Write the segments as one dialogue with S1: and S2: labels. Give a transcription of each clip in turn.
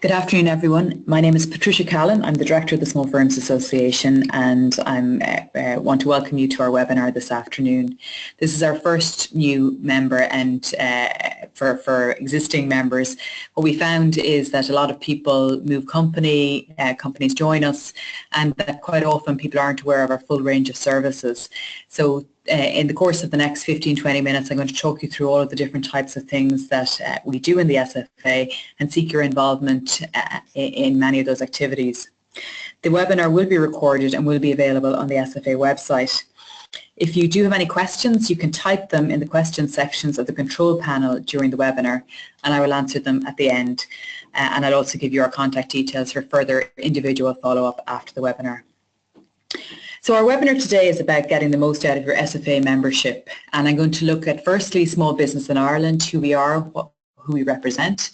S1: Good afternoon, everyone. My name is Patricia Callan. I'm the Director of the Small Firms Association, and I want to welcome you to our webinar this afternoon. This is our first new member, and for existing members, what we found is that a lot of people move company, companies join us, and that quite often people aren't aware of our full range of services. So in the course of the next 15-20 minutes, I'm going to talk you through all of the different types of things that we do in the SFA and seek your involvement in many of those activities. The webinar will be recorded and will be available on the SFA website. If you do have any questions, you can type them in the question sections of the control panel during the webinar, and I will answer them at the end. And I'll also give you our contact details for further individual follow-up after the webinar. So our webinar today is about getting the most out of your SFA membership, and I'm going to look at firstly small business in Ireland, who we are, who we represent.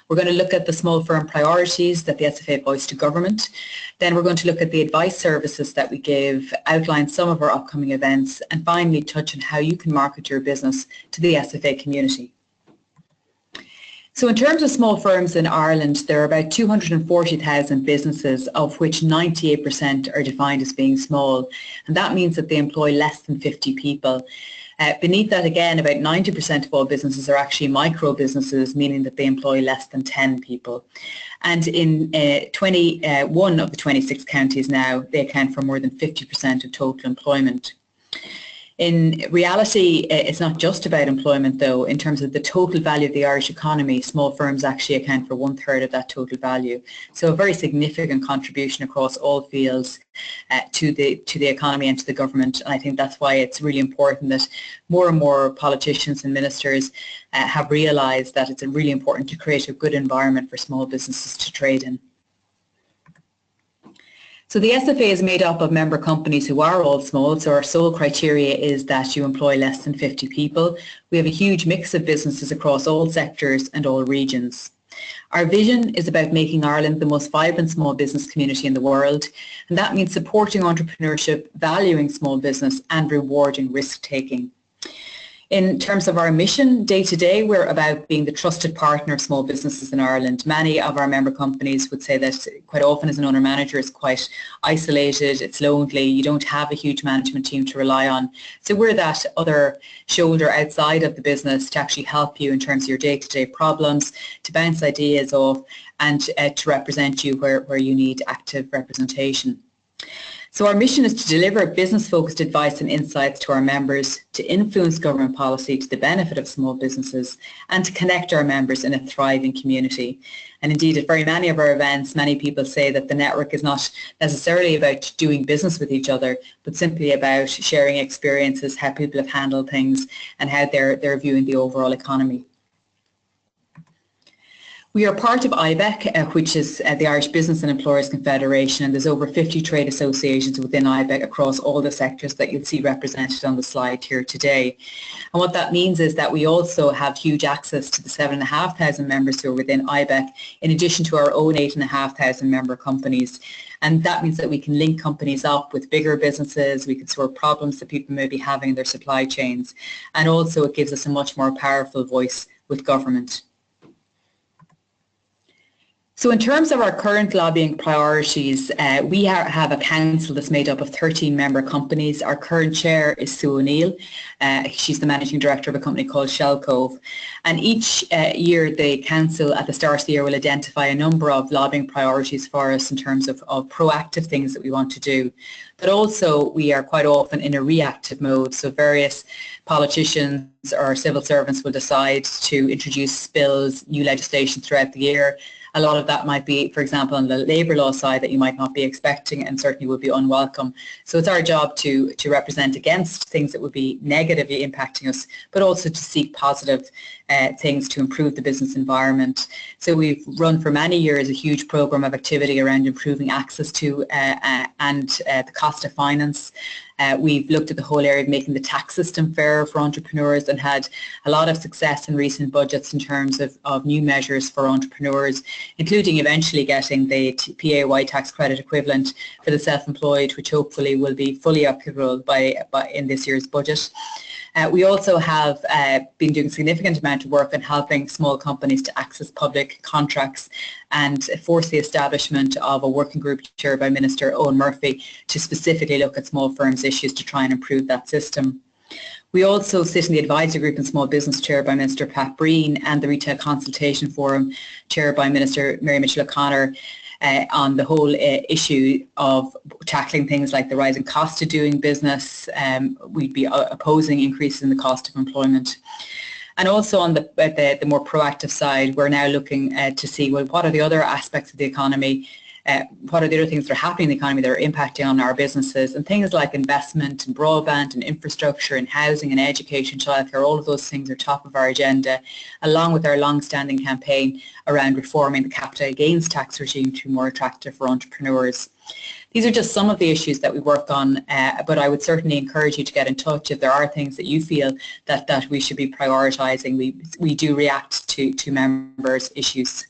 S1: We're going to look at the small firm priorities that the SFA voice to government. Then we're going to look at the advice services that we give, outline some of our upcoming events, and finally touch on how you can market your business to the SFA community. So in terms of small firms in Ireland, there are about 240,000 businesses, of which 98% are defined as being small, and that means that they employ less than 50 people. Beneath that again, about 90% of all businesses are actually micro businesses, meaning that they employ less than 10 people. And in 21 of the 26 counties now, they account for more than 50% of total employment. In reality, it's not just about employment though. In terms of the total value of the Irish economy, small firms actually account for 1/3 of that total value. So a very significant contribution across all fields to the economy and to the government. And I think that's why it's really important that more and more politicians and ministers have realised that it's really important to create a good environment for small businesses to trade in. So the SFA is made up of member companies who are all small, so our sole criteria is that you employ less than 50 people. We have a huge mix of businesses across all sectors and all regions. Our vision is about making Ireland the most vibrant small business community in the world, and that means supporting entrepreneurship, valuing small business and rewarding risk-taking. In terms of our mission, day to day, we're about being the trusted partner of small businesses in Ireland. Many of our member companies would say that quite often as an owner-manager is quite isolated, it's lonely, you don't have a huge management team to rely on. So we're that other shoulder outside of the business to actually help you in terms of your day-to-day problems, to bounce ideas off and to represent you where you need active representation. So our mission is to deliver business-focused advice and insights to our members, to influence government policy to the benefit of small businesses, and to connect our members in a thriving community. And indeed, at very many of our events, many people say that the network is not necessarily about doing business with each other, but simply about sharing experiences, how people have handled things, and how they're viewing the overall economy. We are part of IBEC, which is the Irish Business and Employers Confederation, and there's over 50 trade associations within IBEC across all the sectors that you'll see represented on the slide here today. And what that means is that we also have huge access to the 7,500 members who are within IBEC, in addition to our own 8,500 member companies. And that means that we can link companies up with bigger businesses, we can sort problems that people may be having in their supply chains, and also it gives us a much more powerful voice with government. So in terms of our current lobbying priorities, we have a council that's made up of 13 member companies. Our current chair is Sue O'Neill. She's the managing director of a company called Shellcove. And each year the council at the start of the year will identify a number of lobbying priorities for us in terms of proactive things that we want to do. But also we are quite often in a reactive mode, so various politicians or civil servants will decide to introduce bills, new legislation throughout the year. A lot of that might be, for example, on the labour law side that you might not be expecting and certainly would be unwelcome. So it's our job to represent against things that would be negatively impacting us, but also to seek positive things to improve the business environment. So we've run for many years a huge programme of activity around improving access to and the cost of finance. We've looked at the whole area of making the tax system fairer for entrepreneurs and had a lot of success in recent budgets in terms of new measures for entrepreneurs, including eventually getting the PAY tax credit equivalent for the self-employed, which hopefully will be fully applicable in this year's budget. We also have been doing a significant amount of work on helping small companies to access public contracts and force the establishment of a working group chaired by Minister Owen Murphy to specifically look at small firms' issues to try and improve that system. We also sit in the Advisory Group in Small Business chaired by Minister Pat Breen and the Retail Consultation Forum chaired by Minister Mary Mitchell O'Connor on the whole issue of tackling things like the rising cost of doing business. We'd be opposing increases in the cost of employment. And also on the more proactive side, we're now looking to see, well, what are the other aspects of the economy, what are the other things that are happening in the economy that are impacting on our businesses, and things like investment in broadband and infrastructure and housing and education, childcare, all of those things are top of our agenda, along with our long-standing campaign around reforming the capital gains tax regime to be more attractive for entrepreneurs. These are just some of the issues that we work on, but I would certainly encourage you to get in touch if there are things that you feel that we should be prioritising. We do react to members' issues.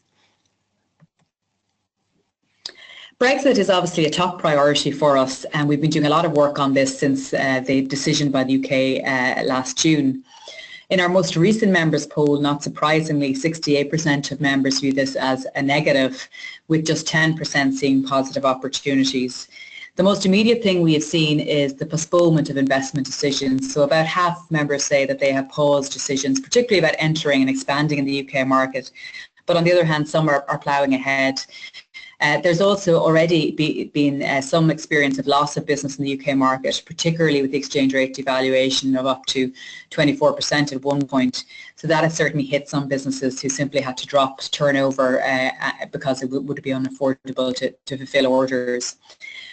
S1: Brexit is obviously a top priority for us, and we've been doing a lot of work on this since the decision by the UK last June. In our most recent members poll, not surprisingly, 68% of members view this as a negative, with just 10% seeing positive opportunities. The most immediate thing we have seen is the postponement of investment decisions. So about half of members say that they have paused decisions, particularly about entering and expanding in the UK market. But on the other hand, some are ploughing ahead. There's also already been some experience of loss of business in the UK market, particularly with the exchange rate devaluation of up to 24% at one point. So that has certainly hit some businesses who simply had to drop turnover because it would be unaffordable to fulfill orders.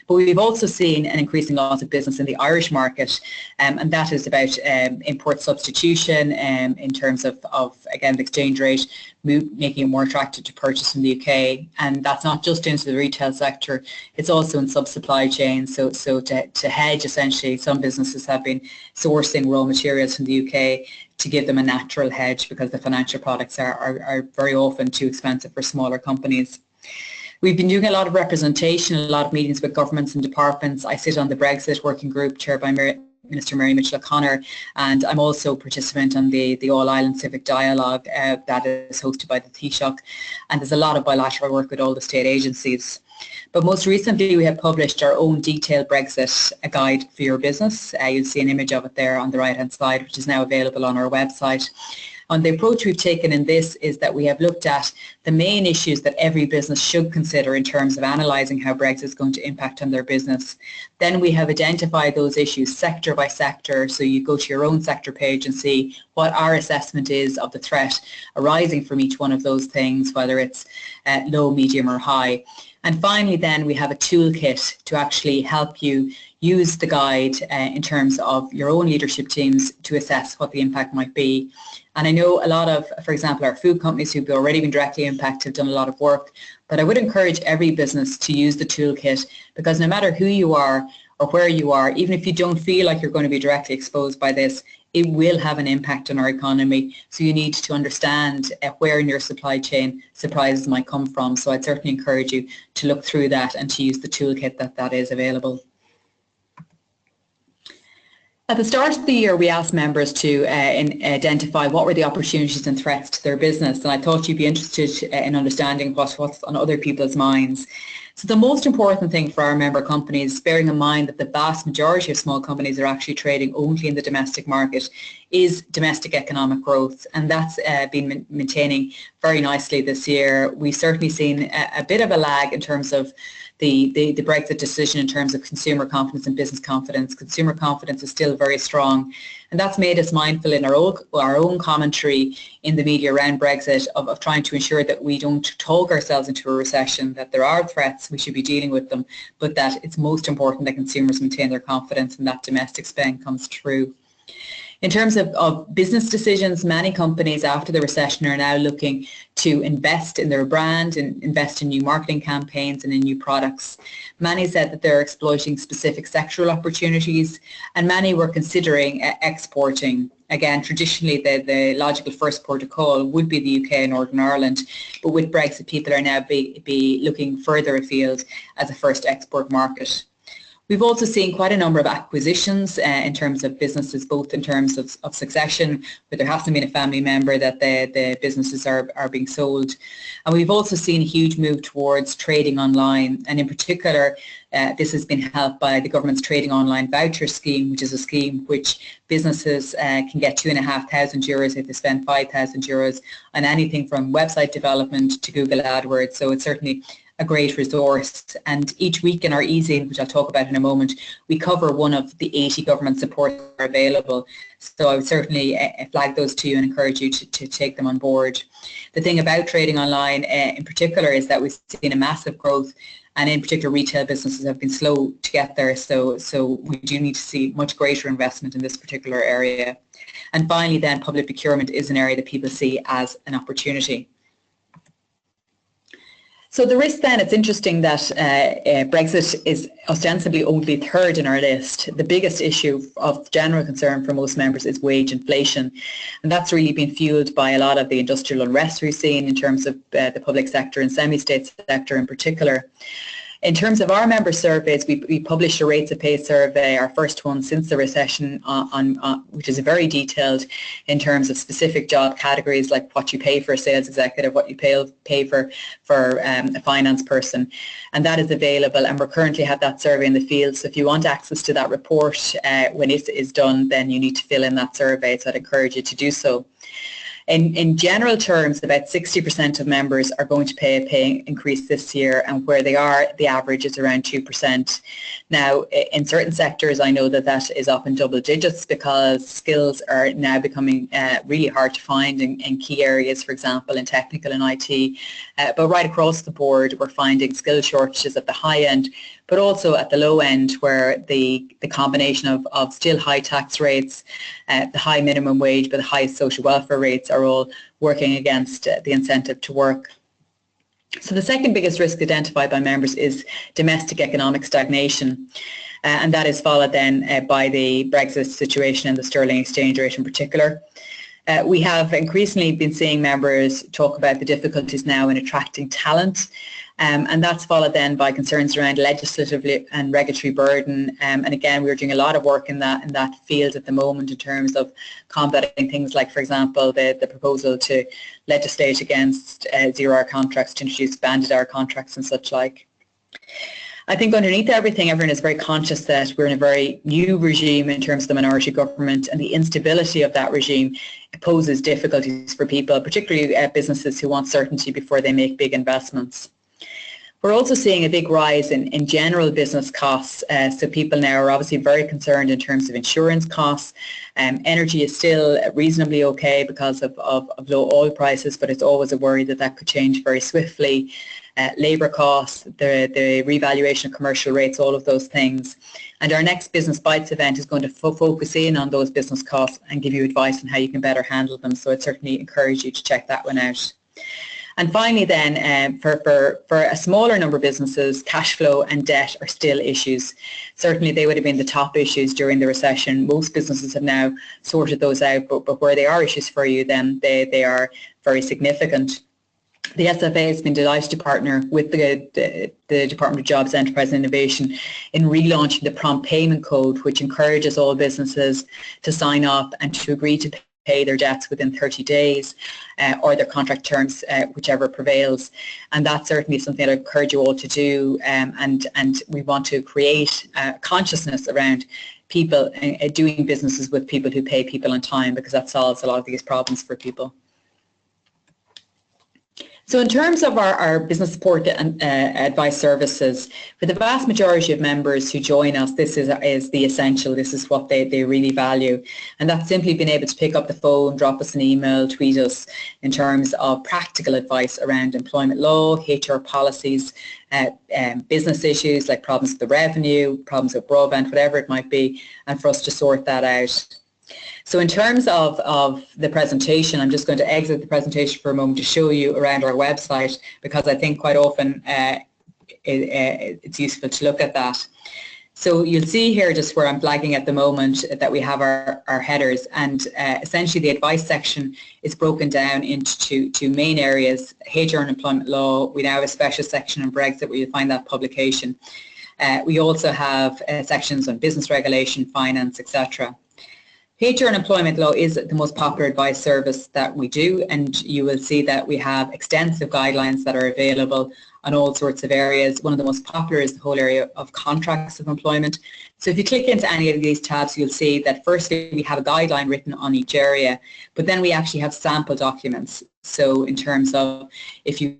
S1: But we've also seen an increasing loss of business in the Irish market, and that is about import substitution in terms of again, the exchange rate, making it more attractive to purchase from the UK. And that's not just into the retail sector, it's also in sub-supply chains. So to hedge, essentially, some businesses have been sourcing raw materials from the UK to give them a natural hedge because the financial products are very often too expensive for smaller companies. We've been doing a lot of representation, a lot of meetings with governments and departments. I sit on the Brexit working group chaired by Minister Mary Mitchell O'Connor, and I'm also a participant on the All-Ireland Civic Dialogue that is hosted by the Taoiseach, and there's a lot of bilateral work with all the state agencies. But most recently we have published our own detailed Brexit guide for your business. You'll see an image of it there on the right hand side, which is now available on our website. And the approach we've taken in this is that we have looked at the main issues that every business should consider in terms of analysing how Brexit is going to impact on their business. Then we have identified those issues sector by sector, so you go to your own sector page and see what our assessment is of the threat arising from each one of those things, whether it's low, medium or high. And finally then we have a toolkit to actually help you use the guide in terms of your own leadership teams to assess what the impact might be. And I know a lot of, for example, our food companies who've already been directly impacted have done a lot of work, but I would encourage every business to use the toolkit, because no matter who you are or where you are, even if you don't feel like you're going to be directly exposed by this, it will have an impact on our economy. So you need to understand where in your supply chain surprises might come from. So I'd certainly encourage you to look through that and to use the toolkit that is available. At the start of the year, we asked members to identify what were the opportunities and threats to their business, and I thought you'd be interested in understanding what's on other people's minds. So the most important thing for our member companies, bearing in mind that the vast majority of small companies are actually trading only in the domestic market, is domestic economic growth, and that's been maintaining very nicely this year. We've certainly seen a bit of a lag in terms of the Brexit decision in terms of consumer confidence and business confidence. Consumer confidence is still very strong, and that's made us mindful in our own commentary in the media around Brexit of trying to ensure that we don't talk ourselves into a recession, that there are threats, we should be dealing with them, but that it's most important that consumers maintain their confidence and that domestic spend comes through. In terms of business decisions, many companies after the recession are now looking to invest in their brand and invest in new marketing campaigns and in new products. Many said that they're exploiting specific sectoral opportunities, and many were considering exporting. Again, traditionally the logical first port of call would be the UK and Northern Ireland, but with Brexit people are now be looking further afield as a first export market. We've also seen quite a number of acquisitions in terms of businesses, both in terms of succession, where there hasn't been a family member that the businesses are being sold. And we've also seen a huge move towards trading online, and in particular this has been helped by the government's Trading Online Voucher Scheme, which is a scheme which businesses can get €2,500 if they spend €5,000 on anything from website development to Google AdWords. So it's certainly a great resource, and each week in our e-zine, which I'll talk about in a moment, we cover one of the 80 government supports that are available. So I would certainly flag those to you and encourage you to take them on board. The thing about trading online in particular is that we've seen a massive growth, and in particular retail businesses have been slow to get there, so we do need to see much greater investment in this particular area. And finally then, public procurement is an area that people see as an opportunity. So the risk then, it's interesting that Brexit is ostensibly only third in our list. The biggest issue of general concern for most members is wage inflation, and that's really been fueled by a lot of the industrial unrest we've seen in terms of the public sector and semi-state sector in particular. In terms of our member surveys, we published a rates of pay survey, our first one since the recession, which is very detailed in terms of specific job categories like what you pay for a sales executive, what you pay for a finance person, and that is available, and we currently have that survey in the field. So if you want access to that report when it is done, then you need to fill in that survey, so I'd encourage you to do so. In general terms, about 60% of members are going to pay a pay increase this year, and where they are, the average is around 2%. Now, in certain sectors, I know that is up in double digits because skills are now becoming really hard to find in key areas, for example, in technical and IT. But right across the board, we're finding skill shortages at the high end, but also at the low end, where the combination of still high tax rates, the high minimum wage, but the high social welfare rates are all working against the incentive to work. So the second biggest risk identified by members is domestic economic stagnation, and that is followed then by the Brexit situation and the sterling exchange rate in particular. We have increasingly been seeing members talk about the difficulties now in attracting talent, and that's followed then by concerns around legislative and regulatory burden. And again, we're doing a lot of work in that field at the moment in terms of combating things like, for example, the proposal to legislate against zero-hour contracts, to introduce banded hour contracts and such like. I think underneath everything, everyone is very conscious that we're in a very new regime in terms of the minority government, and the instability of that regime poses difficulties for people, particularly businesses who want certainty before they make big investments. We're also seeing a big rise in general business costs, so people now are obviously very concerned in terms of insurance costs. Energy is still reasonably okay because of low oil prices, but it's always a worry that could change very swiftly. Labour costs, the revaluation of commercial rates, all of those things. And our next Business Bites event is going to focus in on those business costs and give you advice on how you can better handle them. So I'd certainly encourage you to check that one out. And finally then, for a smaller number of businesses, cash flow and debt are still issues. Certainly they would have been the top issues during the recession. Most businesses have now sorted those out, but where they are issues for you, then they are very significant. The SFA has been delighted to partner with the Department of Jobs, Enterprise and Innovation in relaunching the Prompt Payment Code, which encourages all businesses to sign up and to agree to pay their debts within 30 days or their contract terms, whichever prevails. And that's certainly something I encourage you all to do, and we want to create consciousness around people doing businesses with people who pay people on time, because that solves a lot of these problems for people. So in terms of our business support and advice services, for the vast majority of members who join us, this is the essential. This is what they really value. And that's simply being able to pick up the phone, drop us an email, tweet us in terms of practical advice around employment law, HR policies, business issues like problems with the revenue, problems with broadband, whatever it might be, and for us to sort that out. So in terms of the presentation, I'm just going to exit the presentation for a moment to show you around our website, because I think quite often it's useful to look at that. So you'll see here just where I'm flagging at the moment that we have our headers, and essentially the advice section is broken down into two main areas: HR and employment law. We now have a special section on Brexit where you'll find that publication. We also have sections on business regulation, finance, etc. HR and employment law is the most popular advice service that we do, and you will see that we have extensive guidelines that are available on all sorts of areas. One of the most popular is the whole area of contracts of employment. So if you click into any of these tabs, you'll see that firstly we have a guideline written on each area, but then we actually have sample documents. So in terms of if you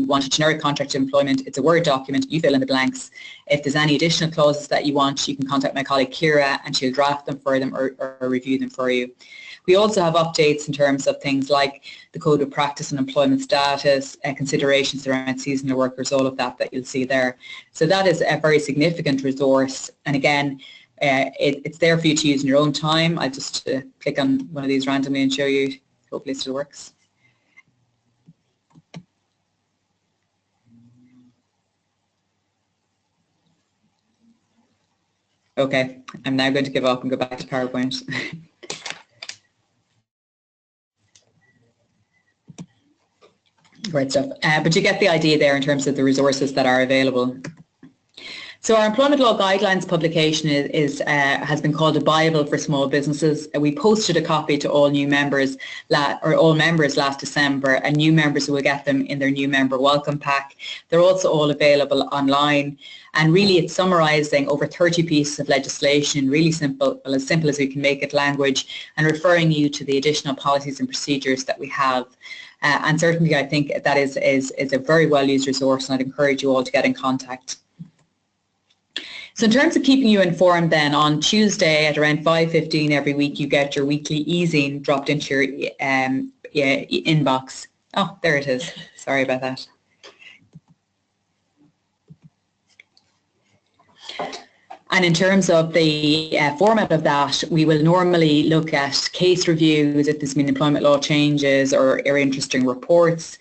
S1: want a generic contract of employment, it's a Word document, you fill in the blanks. If there's any additional clauses that you want, you can contact my colleague Kira and she'll draft them for them or review them for you. We also have updates in terms of things like the Code of Practice and Employment Status, considerations around seasonal workers, all of that you'll see there. So that is a very significant resource, and again, it's there for you to use in your own time. I'll just click on one of these randomly and show you. Hopefully it still works. Okay, I'm now going to give up and go back to PowerPoint. Great stuff. But you get the idea there in terms of the resources that are available. So our employment law guidelines publication has been called a Bible for small businesses. We posted a copy to all new members, all members last December, and new members will get them in their new member welcome pack. They're also all available online, and really it's summarising over 30 pieces of legislation, really simple, well, as simple as we can make it language, and referring you to the additional policies and procedures that we have. And certainly I think that is a very well used resource, and I'd encourage you all to get in contact. So in terms of keeping you informed then, on Tuesday at around 5:15 every week you get your weekly e-zine dropped into your inbox. Oh, there it is. Sorry about that. And in terms of the format of that, we will normally look at case reviews, if there's been employment law changes or interesting reports.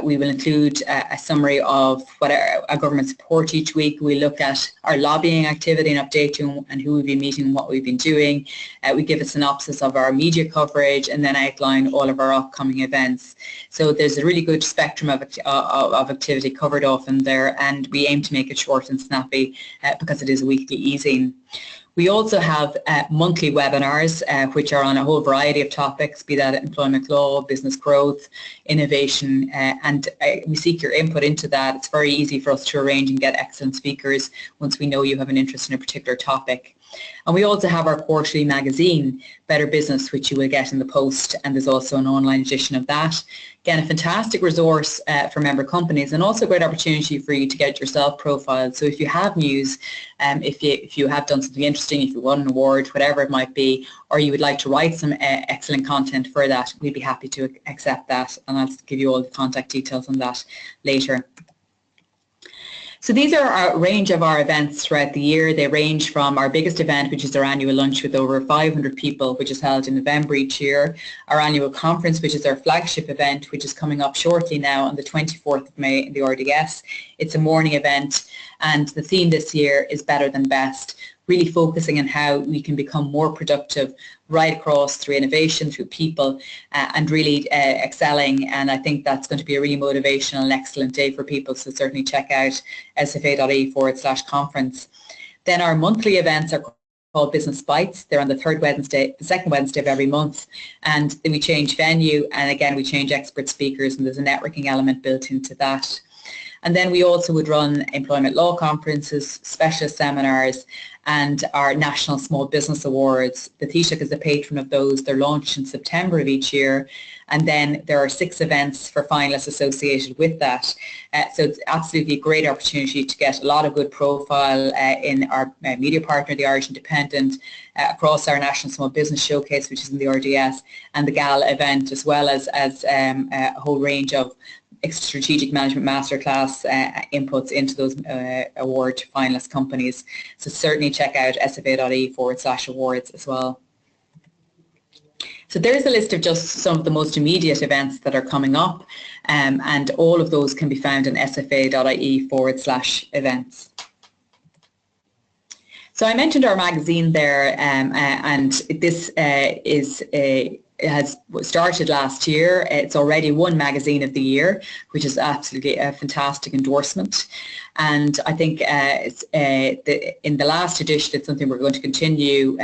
S1: We will include a summary of what our government support each week. We look at our lobbying activity and update you and who we've been meeting and what we've been doing. We give a synopsis of our media coverage and then outline all of our upcoming events. So there's a really good spectrum of activity covered off in there, and we aim to make it short and snappy because it is a weekly e-zine. We also have monthly webinars which are on a whole variety of topics, be that employment law, business growth, innovation, and we seek your input into that. It's very easy for us to arrange and get excellent speakers once we know you have an interest in a particular topic. And we also have our quarterly magazine, Better Business, which you will get in the post, and there's also an online edition of that. Again, a fantastic resource for member companies, and also a great opportunity for you to get yourself profiled. So if you have news, if you have done something interesting, if you won an award, whatever it might be, or you would like to write some excellent content for that, we'd be happy to accept that, and I'll give you all the contact details on that later. So these are a range of our events throughout the year. They range from our biggest event, which is our annual lunch with over 500 people, which is held in November each year, our annual conference, which is our flagship event, which is coming up shortly now on the 24th of May in the RDS. It's a morning event, and the theme this year is Better Than Best, really focusing on how we can become more productive right across through innovation, through people, and really excelling. And I think that's going to be a really motivational and excellent day for people, so certainly check out sfa.ie/conference. Then our monthly events are called Business Bites. They're on the second Wednesday of every month, and then we change venue, and again we change expert speakers, and there's a networking element built into that. And then we also would run employment law conferences, specialist seminars, and our National Small Business Awards. The Taoiseach is the patron of those. They're launched in September of each year. And then there are 6 events for finalists associated with that. So it's absolutely a great opportunity to get a lot of good profile in our media partner, the Irish Independent, across our National Small Business Showcase, which is in the RDS, and the Gala event, as well as a whole range of strategic management masterclass inputs into those award finalist companies. So certainly check out sfa.ie/awards as well. So there's a list of just some of the most immediate events that are coming up, and all of those can be found on sfa.ie/events. So I mentioned our magazine there, and this is it has started last year. It's already won Magazine of the Year, which is absolutely a fantastic endorsement. And I think in the last edition, it's something we're going to continue.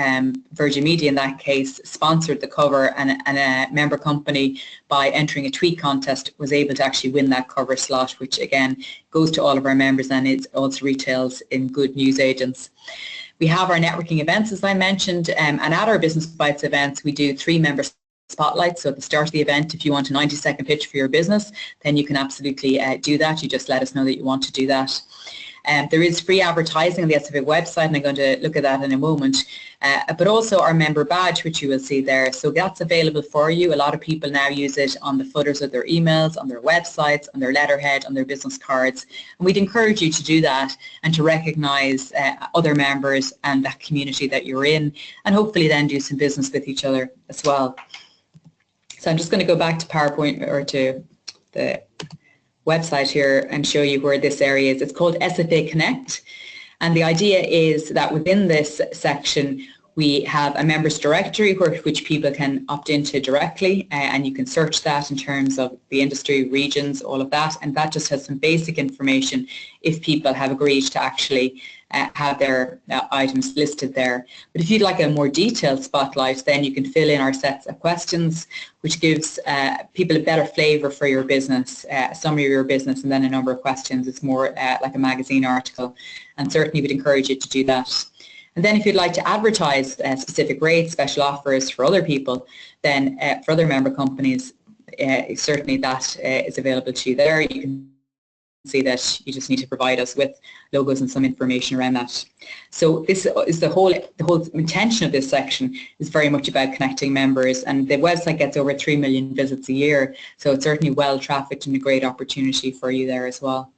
S1: Virgin Media, in that case, sponsored the cover, and a member company, by entering a tweet contest, was able to actually win that cover slot, which again goes to all of our members, and it also retails in good newsagents. We have our networking events, as I mentioned, and at our Business Bites events, we do 3 member spotlights. So at the start of the event, if you want a 90-second pitch for your business, then you can absolutely do that. You just let us know that you want to do that. There is free advertising on the SFA website, and I'm going to look at that in a moment, but also our member badge, which you will see there. So that's available for you. A lot of people now use it on the footers of their emails, on their websites, on their letterhead, on their business cards, and we'd encourage you to do that and to recognise other members and that community that you're in, and hopefully then do some business with each other as well. So I'm just going to go back to PowerPoint, or to the website here, and show you where this area is. It's called SFA Connect, and the idea is that within this section we have a members directory which people can opt into directly, and you can search that in terms of the industry, regions, all of that, and that just has some basic information if people have agreed to actually have their items listed there. But if you'd like a more detailed spotlight, then you can fill in our sets of questions, which gives people a better flavour for your business, a summary of your business, and then a number of questions. It's more like a magazine article, and certainly would encourage you to do that. And then if you'd like to advertise specific rates, special offers for other people, then for other member companies, certainly that is available to you there. You can see that you just need to provide us with logos and some information around that. So this is the whole intention of this section is very much about connecting members, and the website gets over 3 million visits a year, so it's certainly well trafficked and a great opportunity for you there as well.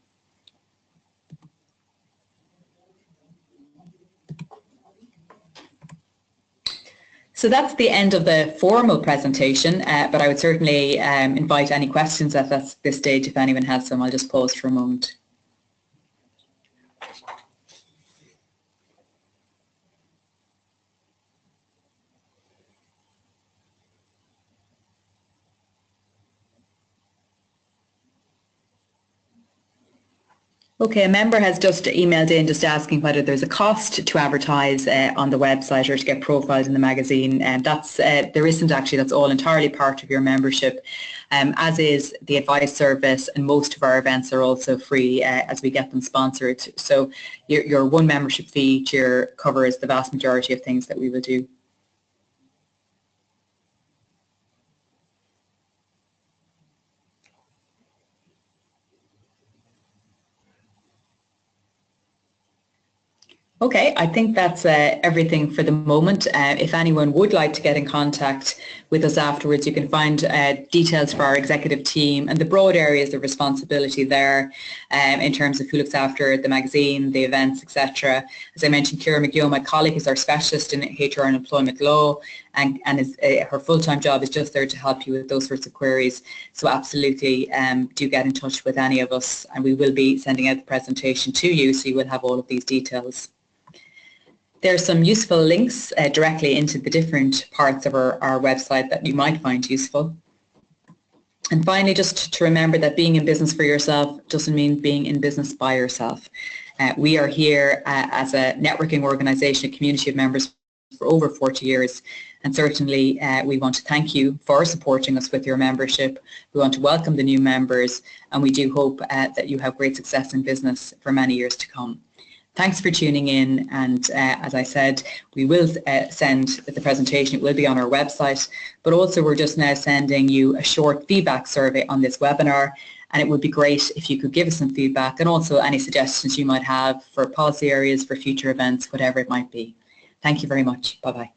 S1: So that's the end of the formal presentation, but I would certainly invite any questions at this stage if anyone has some. I'll just pause for a moment. Okay, a member has just emailed in just asking whether there's a cost to advertise on the website or to get profiled in the magazine, and there isn't actually. That's all entirely part of your membership, as is the advice service, and most of our events are also free as we get them sponsored. So your one membership fee each year covers the vast majority of things that we will do. Okay, I think that's everything for the moment. If anyone would like to get in contact with us afterwards, you can find details for our executive team and the broad areas of responsibility there in terms of who looks after the magazine, the events, etc. As I mentioned, Ciara McGeown, my colleague, is our specialist in HR and employment law, and her full-time job is just there to help you with those sorts of queries. So absolutely do get in touch with any of us, and we will be sending out the presentation to you, so you will have all of these details. There are some useful links directly into the different parts of our website that you might find useful. And finally, just to remember that being in business for yourself doesn't mean being in business by yourself. We are here as a networking organisation, a community of members for over 40 years, and certainly we want to thank you for supporting us with your membership. We want to welcome the new members, and we do hope that you have great success in business for many years to come. Thanks for tuning in, and as I said, we will send the presentation. It will be on our website, but also we're just now sending you a short feedback survey on this webinar, and it would be great if you could give us some feedback and also any suggestions you might have for policy areas for future events, whatever it might be. Thank you very much. Bye-bye.